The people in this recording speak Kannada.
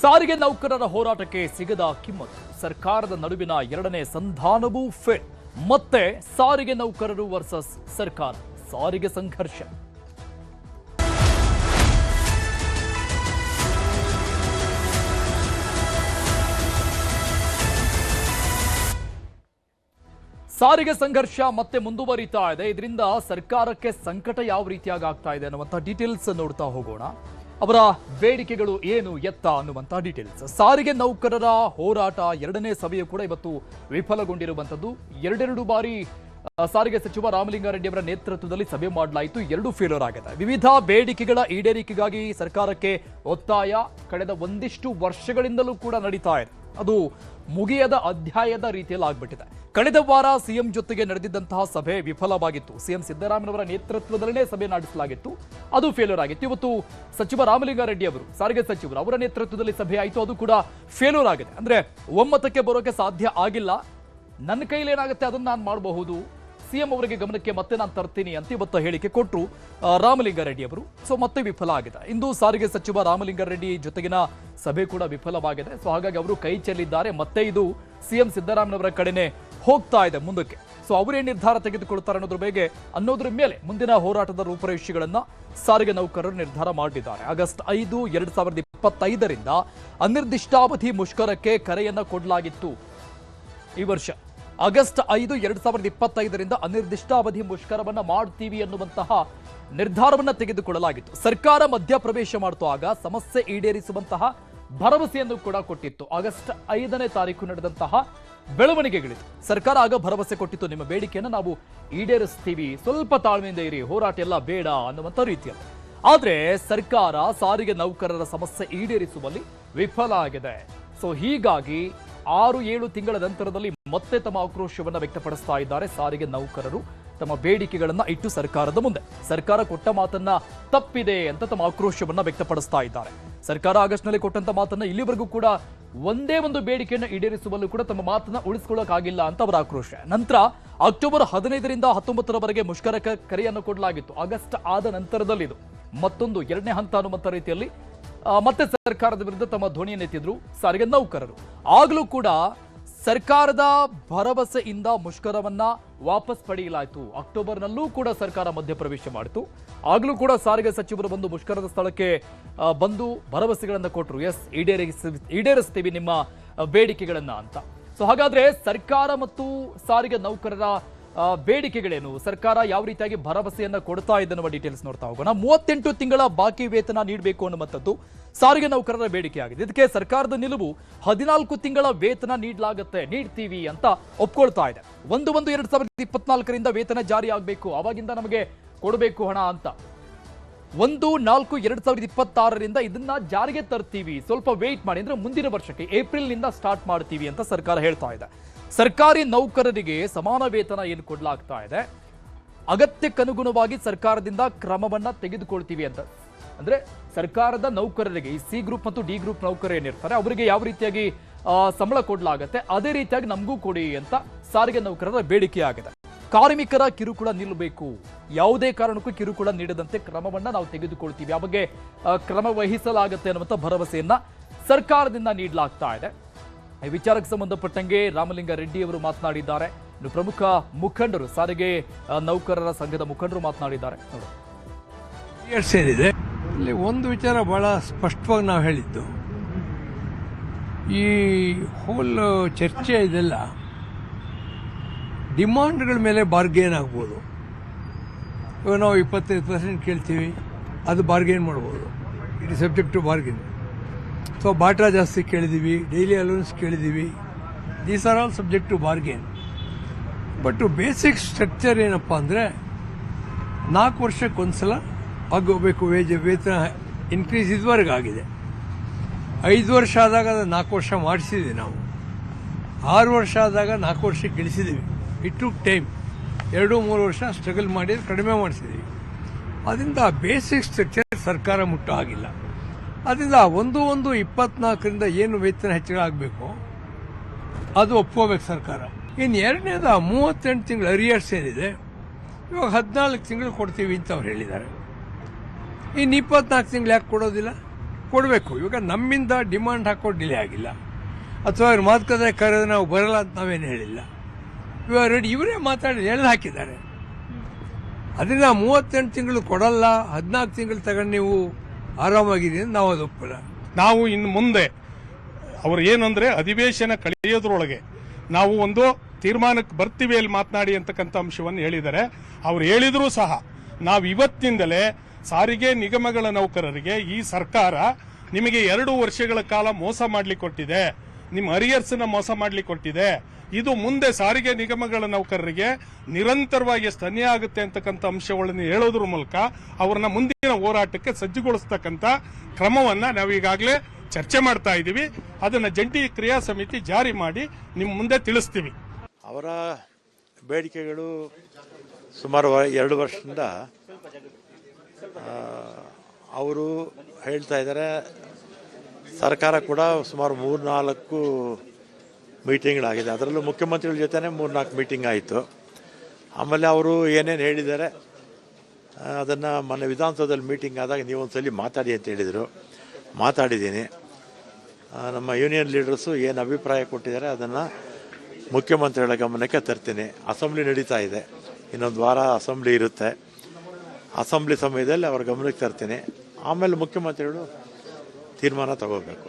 ಸಾರಿಗೆ ನೌಕರರ ಹೋರಾಟಕ್ಕೆ ಸಿಗದ ಕಿಮ್ಮತ್ತು. ಸರ್ಕಾರದ ನಡುವಿನ ಎರಡನೇ ಸಂಧಾನವೂ ಫೇಲ್. ಮತ್ತೆ ಸಾರಿಗೆ ನೌಕರರು ವರ್ಸಸ್ ಸರ್ಕಾರ. ಸಾರಿಗೆ ಸಂಘರ್ಷ. ಸಾರಿಗೆ ಸಂಘರ್ಷ ಮತ್ತೆ ಮುಂದುವರಿತಾ ಇದೆ. ಇದರಿಂದ ಸರ್ಕಾರಕ್ಕೆ ಸಂಕಟ ಯಾವ ರೀತಿಯಾಗಿ ಆಗ್ತಾ ಇದೆ ಅನ್ನುವಂಥ ಡೀಟೇಲ್ಸ್ ನೋಡ್ತಾ ಹೋಗೋಣ. ಅವರ ಬೇಡಿಕೆಗಳು ಏನು ಎತ್ತ ಅನ್ನುವಂಥ ಡೀಟೇಲ್ಸ್. ಸಾರಿಗೆ ನೌಕರರ ಹೋರಾಟ ಎರಡನೇ ಸಭೆಯು ಕೂಡ ಇವತ್ತು ವಿಫಲಗೊಂಡಿರುವಂಥದ್ದು. ಎರಡೆರಡು ಬಾರಿ ಸಾರಿಗೆ ಸಚಿವ ರಾಮಲಿಂಗಾರೆಡ್ಡಿ ಅವರ ನೇತೃತ್ವದಲ್ಲಿ ಸಭೆ ಮಾಡಲಾಯಿತು. ಎರಡೂ ಫೇಲ್ಯೂರ್ ಆಗಿದೆ. ವಿವಿಧ ಬೇಡಿಕೆಗಳ ಈಡೇರಿಕೆಗಾಗಿ ಸರ್ಕಾರಕ್ಕೆ ಒತ್ತಾಯ ಕಳೆದ ಒಂದಿಷ್ಟು ವರ್ಷಗಳಿಂದಲೂ ಕೂಡ ನಡೀತಾ ಇದೆ. ಅದು ಮುಗಿಯದ ಅಧ್ಯಾಯದ ರೀತಿಯಲ್ಲಿ ಆಗ್ಬಿಟ್ಟಿದೆ. ಕಳೆದ ವಾರ ಸಿಎಂ ಜೊತೆಗೆ ನಡೆದಿದ್ದಂತಹ ಸಭೆ ವಿಫಲವಾಗಿತ್ತು. ಸಿಎಂ ಸಿದ್ದರಾಮಯ್ಯನವರ ನೇತೃತ್ವದಲ್ಲೇ ಸಭೆ ನಡೆಸಲಾಗಿತ್ತು, ಅದು ಫೇಲ್ಯೂರ್ ಆಗಿತ್ತು. ಇವತ್ತು ಸಚಿವ ರಾಮಲಿಂಗಾರೆಡ್ಡಿ ಅವರು, ಸಾರಿಗೆ ಸಚಿವರು, ಅವರ ನೇತೃತ್ವದಲ್ಲಿ ಸಭೆ ಆಯಿತು, ಅದು ಕೂಡ ಫೇಲ್ಯೂರ್ ಆಗಿದೆ. ಅಂದ್ರೆ ಒಮ್ಮತಕ್ಕೆ ಬರೋಕೆ ಸಾಧ್ಯ ಆಗಿಲ್ಲ. ನನ್ನ ಕೈಲಿ ಏನಾಗುತ್ತೆ ಅದನ್ನ ನಾನು ಮಾಡಬಹುದು, ಸಿಎಂ ಅವರಿಗೆ ಗಮನಕ್ಕೆ ಮತ್ತೆ ನಾನು ತರ್ತೀನಿ ಅಂತ ಇವತ್ತು ಹೇಳಿಕೆ ಕೊಟ್ಟರು ರಾಮಲಿಂಗಾರೆಡ್ಡಿ ಅವರು. ಸೊ ಮತ್ತೆ ವಿಫಲ ಆಗಿದೆ. ಇಂದು ಸಾರಿಗೆ ಸಚಿವ ರಾಮಲಿಂಗಾರೆಡ್ಡಿ ಜೊತೆಗಿನ ಸಭೆ ಕೂಡ ವಿಫಲವಾಗಿದೆ. ಸೊ ಹಾಗಾಗಿ ಅವರು ಕೈ ಚೆಲ್ಲಿದ್ದಾರೆ. ಮತ್ತೆ ಇದು ಸಿಎಂ ಸಿದ್ದರಾಮಯ್ಯನವರ ಕಡೆನೆ ಹೋಗ್ತಾ ಇದೆ ಮುಂದಕ್ಕೆ. ಸೊ ಅವರೇ ನಿರ್ಧಾರ ತೆಗೆದುಕೊಳ್ತಾರೆ ಅನ್ನೋದ್ರ ಮೇಲೆ ಮುಂದಿನ ಹೋರಾಟದ ರೂಪರೇಷೆಗಳನ್ನ ಸಾರಿಗೆ ನೌಕರರು ನಿರ್ಧಾರ ಮಾಡಿದ್ದಾರೆ. ಆಗಸ್ಟ್ 5, 2025ರಿಂದ ಅನಿರ್ದಿಷ್ಟಾವಧಿ ಮುಷ್ಕರಕ್ಕೆ ಕರೆಯನ್ನ ಕೊಡಲಾಗಿತ್ತು. ಈ ವರ್ಷ ಆಗಸ್ಟ್ 5, 2025ರಿಂದ ಅನಿರ್ದಿಷ್ಟಾವಧಿ ಮುಷ್ಕರವನ್ನ ಮಾಡ್ತೀವಿ ಅನ್ನುವಂತಹ ನಿರ್ಧಾರವನ್ನ ತೆಗೆದುಕೊಳ್ಳಲಾಗಿತ್ತು. ಸರ್ಕಾರ ಮಧ್ಯಪ್ರವೇಶ ಮಾಡ್ತು. ಆಗ ಸಮಸ್ಯೆ ಈಡೇರಿಸುವಂತಹ ಭರವಸೆಯನ್ನು ಕೂಡ ಕೊಟ್ಟಿತ್ತು. ಆಗಸ್ಟ್ 5ನೇ ತಾರೀಕು ನಡೆದಂತಹ ಬೆಳವಣಿಗೆಗಳಿತ್ತು. ಸರ್ಕಾರ ಆಗ ಭರವಸೆ ಕೊಟ್ಟಿತ್ತು, ನಿಮ್ಮ ಬೇಡಿಕೆಯನ್ನು ನಾವು ಈಡೇರಿಸ್ತೀವಿ, ಸ್ವಲ್ಪ ತಾಳ್ಮೆಯಿಂದ ಇರಿ, ಹೋರಾಟ ಎಲ್ಲ ಬೇಡ ಅನ್ನುವಂಥ ರೀತಿಯಲ್ಲಿ. ಆದ್ರೆ ಸರ್ಕಾರ ಸಾರಿಗೆ ನೌಕರರ ಸಮಸ್ಯೆ ಈಡೇರಿಸುವಲ್ಲಿ ವಿಫಲ ಆಗಿದೆ. ಸೊ ಹೀಗಾಗಿ 6-7 ತಿಂಗಳ ನಂತರದಲ್ಲಿ ಮತ್ತೆ ತಮ್ಮ ಆಕ್ರೋಶವನ್ನು ವ್ಯಕ್ತಪಡಿಸ್ತಾ ಇದ್ದಾರೆ ಸಾರಿಗೆ ನೌಕರರು. ತಮ್ಮ ಬೇಡಿಕೆಗಳನ್ನ ಇಟ್ಟು ಸರ್ಕಾರದ ಮುಂದೆ, ಸರ್ಕಾರ ಕೊಟ್ಟ ಮಾತನ್ನ ತಪ್ಪಿದೆ ಅಂತ ತಮ್ಮ ಆಕ್ರೋಶವನ್ನ ವ್ಯಕ್ತಪಡಿಸ್ತಾ ಇದ್ದಾರೆ. ಸರ್ಕಾರ ಆಗಸ್ಟ್ನಲ್ಲಿ ಕೊಟ್ಟಂತ ಮಾತನ್ನ ಇಲ್ಲಿವರೆಗೂ ಕೂಡ ಒಂದೇ ಒಂದು ಬೇಡಿಕೆಯನ್ನು ಈಡೇರಿಸುವಲ್ಲೂ ಕೂಡ ತಮ್ಮ ಮಾತನ್ನ ಉಳಿಸ್ಕೊಳ್ಳೋಕ್ಕಾಗಿಲ್ಲ ಅಂತ ಅವರ ಆಕ್ರೋಶ. ನಂತರ ಅಕ್ಟೋಬರ್ 15ರಿಂದ 19ರವರೆಗೆ ಮುಷ್ಕರಕ್ಕೆ ಕರೆಯನ್ನು ಕೊಡಲಾಗಿತ್ತು. ಆಗಸ್ಟ್ ಆದ ನಂತರದಲ್ಲಿ ಇದು ಮತ್ತೊಂದು ಎರಡನೇ ಹಂತ ಅನ್ನುವಂಥ ರೀತಿಯಲ್ಲಿ ಮತ್ತೆ ಸರ್ಕಾರದ ವಿರುದ್ಧ ತಮ್ಮ ಧ್ವನಿಯನ್ನೆತ್ತಿದ್ರು ಸಾರಿಗೆ ನೌಕರರು. ಆಗಲೂ ಕೂಡ ಸರ್ಕಾರದ ಭರವಸೆಯಿಂದ ಮುಷ್ಕರವನ್ನ ವಾಪಸ್ ಪಡೆಯಲಾಯಿತು. ಅಕ್ಟೋಬರ್ನಲ್ಲೂ ಕೂಡ ಸರ್ಕಾರ ಮಧ್ಯಪ್ರವೇಶ ಮಾಡಿತು. ಆಗಲೂ ಕೂಡ ಸಾರಿಗೆ ಸಚಿವರು ಬಂದು ಮುಷ್ಕರದ ಸ್ಥಳಕ್ಕೆ ಬಂದು ಭರವಸೆಗಳನ್ನ ಕೊಟ್ಟರು. ಎಸ್, ಈಡೇರಿಸ್ತೀವಿ ನಿಮ್ಮ ಬೇಡಿಕೆಗಳನ್ನ ಅಂತ. ಸೊ ಹಾಗಾದ್ರೆ ಸರ್ಕಾರ ಮತ್ತು ಸಾರಿಗೆ ನೌಕರರ ಬೇಡಿಕೆಗಳೇನು, ಸರ್ಕಾರ ಯಾವ ರೀತಿಯಾಗಿ ಭರವಸೆಯನ್ನ ಕೊಡ್ತಾ ಇದೆ ಅನ್ನುವ ಡೀಟೇಲ್ಸ್ ನೋಡ್ತಾ ಹೋಗೋಣ. 38 ತಿಂಗಳ ಬಾಕಿ ವೇತನ ನೀಡಬೇಕು ಅನ್ನುವಂಥದ್ದು ಸಾರಿಗೆ ನೌಕರರ ಬೇಡಿಕೆ ಆಗಿದೆ. ಇದಕ್ಕೆ ಸರ್ಕಾರದ ನಿಲುವು 14 ತಿಂಗಳ ವೇತನ ನೀಡ್ತೀವಿ ಅಂತ ಒಪ್ಕೊಳ್ತಾ ಇದೆ. 1/1/2024ರಿಂದ ವೇತನ ಜಾರಿ ಆಗಬೇಕು, ಅವಾಗಿಂದ ನಮಗೆ ಕೊಡಬೇಕು ಹಣ ಅಂತ. 1/4/2026ರಿಂದ ಇದನ್ನ ಜಾರಿಗೆ ತರ್ತೀವಿ, ಸ್ವಲ್ಪ ವೇಟ್ ಮಾಡಿ, ಅಂದ್ರೆ ಮುಂದಿನ ವರ್ಷಕ್ಕೆ ಏಪ್ರಿಲ್ನಿಂದ ಸ್ಟಾರ್ಟ್ ಮಾಡ್ತೀವಿ ಅಂತ ಸರ್ಕಾರ ಹೇಳ್ತಾ ಇದೆ. ಸರ್ಕಾರಿ ನೌಕರರಿಗೆ ಸಮಾನ ವೇತನ ಏನು ಕೊಡಲಾಗ್ತಾ ಇದೆ, ಅಗತ್ಯಕ್ಕನುಗುಣವಾಗಿ ಸರ್ಕಾರದಿಂದ ಕ್ರಮವನ್ನ ತೆಗೆದುಕೊಳ್ತೀವಿ ಅಂತ. ಅಂದ್ರೆ ಸರ್ಕಾರದ ನೌಕರರಿಗೆ, ಈ ಸಿ ಗ್ರೂಪ್ ಮತ್ತು ಡಿ ಗ್ರೂಪ್ ನೌಕರರು ಏನಿರ್ತಾರೆ ಅವರಿಗೆ ಯಾವ ರೀತಿಯಾಗಿ ಸಂಬಳ ಕೊಡಲಾಗತ್ತೆ ಅದೇ ರೀತಿಯಾಗಿ ನಮಗೂ ಕೊಡಿ ಅಂತ ಸಾರಿಗೆ ನೌಕರರ ಬೇಡಿಕೆ ಆಗಿದೆ. ಕಾರ್ಮಿಕರ ಕಿರುಕುಳ ನಿಲ್ಲಬೇಕು, ಯಾವುದೇ ಕಾರಣಕ್ಕೂ ಕಿರುಕುಳ ನೀಡದಂತೆ ಕ್ರಮವನ್ನ ನಾವು ತೆಗೆದುಕೊಳ್ತೀವಿ, ಆ ಬಗ್ಗೆ ಕ್ರಮ ವಹಿಸಲಾಗುತ್ತೆ ಅನ್ನುವಂಥ ಭರವಸೆಯನ್ನ ಸರ್ಕಾರದಿಂದ ನೀಡಲಾಗ್ತಾ ಇದೆ. ಈ ವಿಚಾರಕ್ಕೆ ಸಂಬಂಧಪಟ್ಟಂಗೆ ರಾಮಲಿಂಗಾರೆಡ್ಡಿ ಅವರು ಮಾತನಾಡಿದ್ದಾರೆ. ಇನ್ನು ಪ್ರಮುಖ ಮುಖಂಡರು, ಸಾರಿಗೆ ನೌಕರರ ಸಂಘದ ಮುಖಂಡರು ಮಾತನಾಡಿದ್ದಾರೆ. ಸೇರಿದೆ ಇಲ್ಲಿ ಒಂದು ವಿಚಾರ ಬಹಳ ಸ್ಪಷ್ಟವಾಗಿ ನಾವು ಹೇಳಿದ್ದು, ಈ ಹೋಲ್ ಚರ್ಚೆ ಇದೆಲ್ಲ ಡಿಮಾಂಡ್ಗಳ ಮೇಲೆ ಬಾರ್ಗೇನ್ ಆಗ್ಬೋದು. ಇವಾಗ ನಾವು 25% ಕೇಳ್ತೀವಿ, ಅದು ಬಾರ್ಗೇನ್ ಮಾಡ್ಬೋದು, it is subject to bargain. So batta ಜಾಸ್ತಿ ಕೇಳಿದ್ದೀವಿ, ಡೈಲಿ ಅಲೌನ್ಸ್ ಕೇಳಿದ್ದೀವಿ, these are all subject to bargain. But basic structure ಏನಪ್ಪ ಅಂದರೆ 4 ವರ್ಷಕ್ಕೊಂದ್ಸಲ ಆಗೋಬೇಕು ವೇತನ ಇನ್ಕ್ರೀಸ್. ಇದುವರೆಗೆ ಆಗಿದೆ. 5 ವರ್ಷ ಆದಾಗ ಅದು 4 ವರ್ಷ ಮಾಡಿಸಿದ್ವಿ ನಾವು. 6 ವರ್ಷ ಆದಾಗ 4 ವರ್ಷಕ್ಕೆ ಇಳಿಸಿದ್ದೀವಿ. ಇಟ್ ಟುಕ್ ಟೈಮ್, 2-3 ವರ್ಷ ಸ್ಟ್ರಗಲ್ ಮಾಡಿ ಕಡಿಮೆ ಮಾಡಿಸಿದ್ದೀವಿ. ಅದರಿಂದ ಬೇಸಿಕ್ ಸ್ಟ್ರಕ್ಚರ್ ಸರ್ಕಾರ ಮುಟ್ಟೋ ಆಗಿಲ್ಲ. ಅದರಿಂದ 1/1/24ರಿಂದ ಏನು ವೇತನ ಹೆಚ್ಚಳ ಆಗಬೇಕು ಅದು ಒಪ್ಕೋಬೇಕು ಸರ್ಕಾರ. ಇನ್ನು ಎರಡನೇದು 38 ತಿಂಗಳು ಅರಿಯರ್ಸ್ ಏನಿದೆ, ಇವಾಗ 14 ತಿಂಗಳು ಕೊಡ್ತೀವಿ ಅಂತ ಅವ್ರು ಹೇಳಿದ್ದಾರೆ. ಇನ್ನು 24 ತಿಂಗಳು ಯಾಕೆ ಕೊಡೋದಿಲ್ಲ? ಕೊಡಬೇಕು. ಇವಾಗ ನಮ್ಮಿಂದ ಡಿಮಾಂಡ್ ಹಾಕೋದು ಡಿಲೇ ಆಗಿಲ್ಲ, ಅಥವಾ ಅವ್ರ ಮಾತುಕತೆ ಕರೆದು ನಾವು ಬರಲ್ಲ ಅಂತ ನಾವೇನು ಹೇಳಿಲ್ಲ. ಇವಾಗ ರೆಡಿ ಇವರೇ ಮಾತಾಡಿ ಎಳ್ದು ಹಾಕಿದ್ದಾರೆ. ಅದರಿಂದ 38 ತಿಂಗಳು ಕೊಡಲ್ಲ, 14 ತಿಂಗಳು ತಗೊಂಡು ನೀವು ಆರಾಮಾಗಿರಿ ಅಂತ ನಾವು ಅದು ಒಪ್ಪಲ್ಲ. ನಾವು ಇನ್ನು ಮುಂದೆ ಅವರು ಏನಂದ್ರೆ ಅಧಿವೇಶನ ಕಳೆಯೋದ್ರೊಳಗೆ ನಾವು ಒಂದು ತೀರ್ಮಾನಕ್ಕೆ ಬರ್ತೀವಿ ಅಲ್ಲಿ ಮಾತನಾಡಿ ಅಂತಕ್ಕಂಥ ಅಂಶವನ್ನು ಹೇಳಿದ್ದಾರೆ. ಅವ್ರು ಹೇಳಿದ್ರೂ ಸಹ ನಾವು ಇವತ್ತಿಂದಲೇ ಸಾರಿಗೆ ನಿಗಮಗಳ ನೌಕರರಿಗೆ ಈ ಸರ್ಕಾರ ನಿಮಗೆ 2 ವರ್ಷಗಳ ಕಾಲ ಮೋಸ ಮಾಡ್ಲಿಕ್ಕೆ ಕೊಟ್ಟಿದೆ, ನಿಮ್ಮ ಅರಿಯರ್ಸ್ನ ಮೋಸ ಮಾಡ್ಲಿಕ್ಕೆ ಕೊಟ್ಟಿದೆ, ಇದು ಮುಂದೆ ಸಾರಿಗೆ ನಿಗಮಗಳ ನೌಕರರಿಗೆ ನಿರಂತರವಾಗಿ ಸ್ತನ್ಯ ಆಗುತ್ತೆ ಅಂತಕ್ಕಂಥ ಅಂಶಗಳನ್ನು ಹೇಳೋದ್ರ ಮೂಲಕ ಅವರನ್ನ ಮುಂದಿನ ಹೋರಾಟಕ್ಕೆ ಸಜ್ಜುಗೊಳಿಸ್ತಕ್ಕಂಥ ಕ್ರಮವನ್ನ ನಾವೀಗಾಗಲೇ ಚರ್ಚೆ ಮಾಡ್ತಾ ಇದ್ದೀವಿ. ಅದನ್ನ ಜಂಟಿ ಕ್ರಿಯಾ ಸಮಿತಿ ಜಾರಿ ಮಾಡಿ ನಿಮ್ಮ ಮುಂದೆ ತಿಳಿಸ್ತೀವಿ. ಅವರ ಬೇಡಿಕೆಗಳು ಸುಮಾರು 2 ವರ್ಷದಿಂದ ಅವರು ಹೇಳ್ತಾ ಇದ್ದಾರೆ. ಸರ್ಕಾರ ಕೂಡ ಸುಮಾರು 3-4 ಮೀಟಿಂಗ್ಗಳಾಗಿದೆ. ಅದರಲ್ಲೂ ಮುಖ್ಯಮಂತ್ರಿಗಳ ಜೊತೆನೇ 3-4 ಮೀಟಿಂಗ್ ಆಯಿತು. ಆಮೇಲೆ ಅವರು ಏನೇನು ಹೇಳಿದ್ದಾರೆ ಅದನ್ನು ಮೊನ್ನೆ ವಿಧಾನಸೌಧದಲ್ಲಿ ಮೀಟಿಂಗ್ ಆದಾಗ ನೀವೊಂದ್ಸಲಿ ಮಾತಾಡಿ ಅಂತ ಹೇಳಿದರು. ಮಾತಾಡಿದ್ದೀನಿ. ನಮ್ಮ ಯೂನಿಯನ್ ಲೀಡರ್ಸು ಏನು ಅಭಿಪ್ರಾಯ ಕೊಟ್ಟಿದ್ದಾರೆ ಅದನ್ನು ಮುಖ್ಯಮಂತ್ರಿಗಳ ಗಮನಕ್ಕೆ ತರ್ತೀನಿ. ಅಸೆಂಬ್ಲಿ ನಡೀತಾ ಇದೆ, ಇನ್ನೊಂದು ವಾರ ಅಸೆಂಬ್ಲಿ ಇರುತ್ತೆ. ಅಸೆಂಬ್ಲಿ ಸಮಯದಲ್ಲಿ ಅವ್ರ ಗಮನಕ್ಕೆ ತರ್ತೀನಿ. ಆಮೇಲೆ ಮುಖ್ಯಮಂತ್ರಿಗಳು ತೀರ್ಮಾನ ತಗೋಬೇಕು.